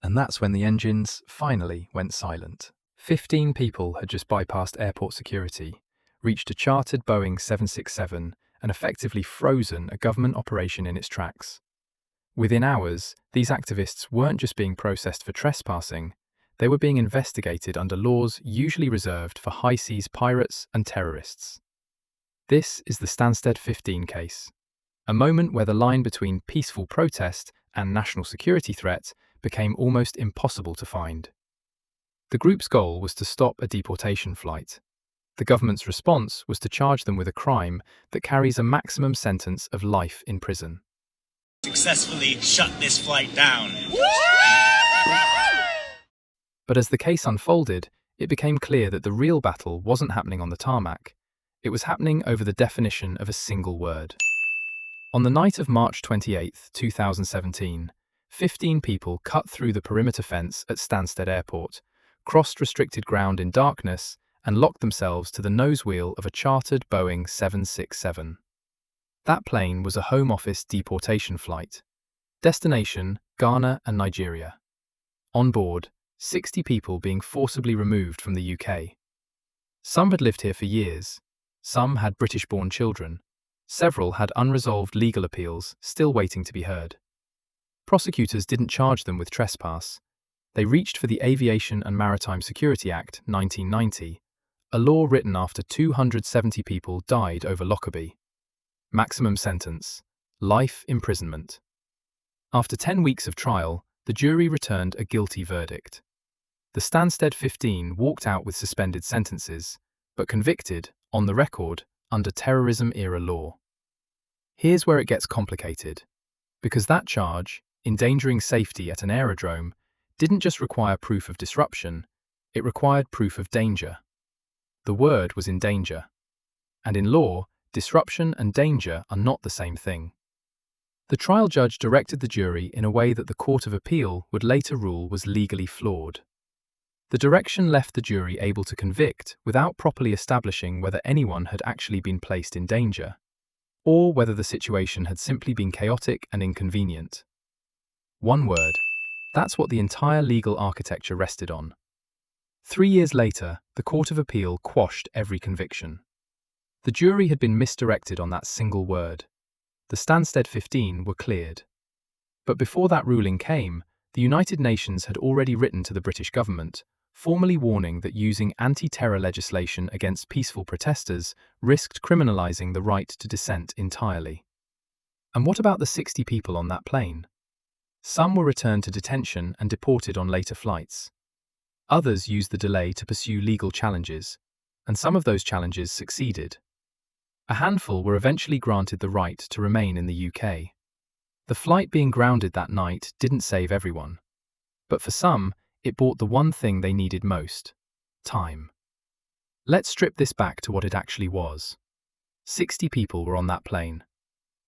And that's when the engines finally went silent. 15 people had just bypassed airport security, reached a chartered Boeing 767, and effectively frozen a government operation in its tracks. Within hours, these activists weren't just being processed for trespassing, they were being investigated under laws usually reserved for high seas pirates and terrorists. This is the Stansted15 case, a moment where the line between peaceful protest and national security threat became almost impossible to find. The group's goal was to stop a deportation flight. The government's response was to charge them with a crime that carries a maximum sentence of life in prison. Successfully shut this flight down. But as the case unfolded, it became clear that the real battle wasn't happening on the tarmac. It was happening over the definition of a single word. On the night of March 28, 2017, 15 people cut through the perimeter fence at Stansted Airport, crossed restricted ground in darkness, and locked themselves to the nose wheel of a chartered Boeing 767. That plane was a Home Office deportation flight. Destination, Ghana and Nigeria. On board, 60 people being forcibly removed from the UK. Some had lived here for years. Some had British-born children. Several had unresolved legal appeals still waiting to be heard. Prosecutors didn't charge them with trespass. They reached for the Aviation and Maritime Security Act 1990, a law written after 270 people died over Lockerbie. Maximum sentence: life imprisonment. After 10 weeks of trial, the jury returned a guilty verdict. The Stansted15 walked out with suspended sentences, but convicted, on the record, under terrorism-era law. Here's where it gets complicated, because that charge, endangering safety at an aerodrome, didn't just require proof of disruption, it required proof of danger. The word was in danger. And in law, disruption and danger are not the same thing. The trial judge directed the jury in a way that the Court of Appeal would later rule was legally flawed. The direction left the jury able to convict without properly establishing whether anyone had actually been placed in danger, or whether the situation had simply been chaotic and inconvenient. One word. That's what the entire legal architecture rested on. 3 years later, the Court of Appeal quashed every conviction. The jury had been misdirected on that single word. The Stansted15 were cleared. But before that ruling came, the United Nations had already written to the British government, formally warning that using anti-terror legislation against peaceful protesters risked criminalizing the right to dissent entirely. And what about the 60 people on that plane? Some were returned to detention and deported on later flights. Others used the delay to pursue legal challenges, and some of those challenges succeeded. A handful were eventually granted the right to remain in the UK. The flight being grounded that night didn't save everyone. But for some, it bought the one thing they needed most: time. Let's strip this back to what it actually was. 60 people were on that plane.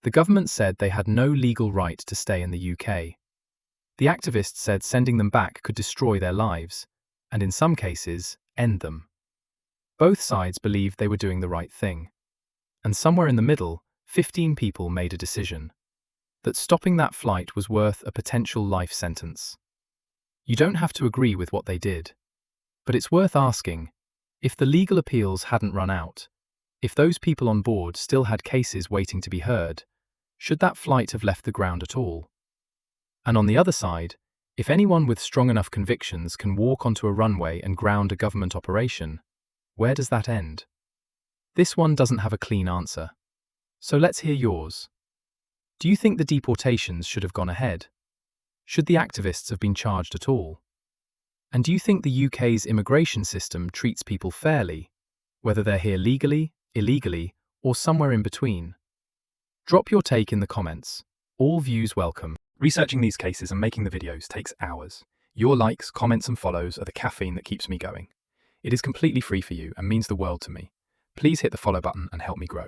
The government said they had no legal right to stay in the UK. The activists said sending them back could destroy their lives, and in some cases, end them. Both sides believed they were doing the right thing. And somewhere in the middle, 15 people made a decision that stopping that flight was worth a potential life sentence. You don't have to agree with what they did, but it's worth asking, if the legal appeals hadn't run out, if those people on board still had cases waiting to be heard, should that flight have left the ground at all? And on the other side, if anyone with strong enough convictions can walk onto a runway and ground a government operation, where does that end? This one doesn't have a clean answer. So let's hear yours. Do you think the deportations should have gone ahead? Should the activists have been charged at all? And do you think the UK's immigration system treats people fairly, whether they're here legally, illegally, or somewhere in between? Drop your take in the comments. All views welcome. Researching these cases and making the videos takes hours. Your likes, comments and follows are the caffeine that keeps me going. It is completely free for you and means the world to me. Please hit the follow button and help me grow.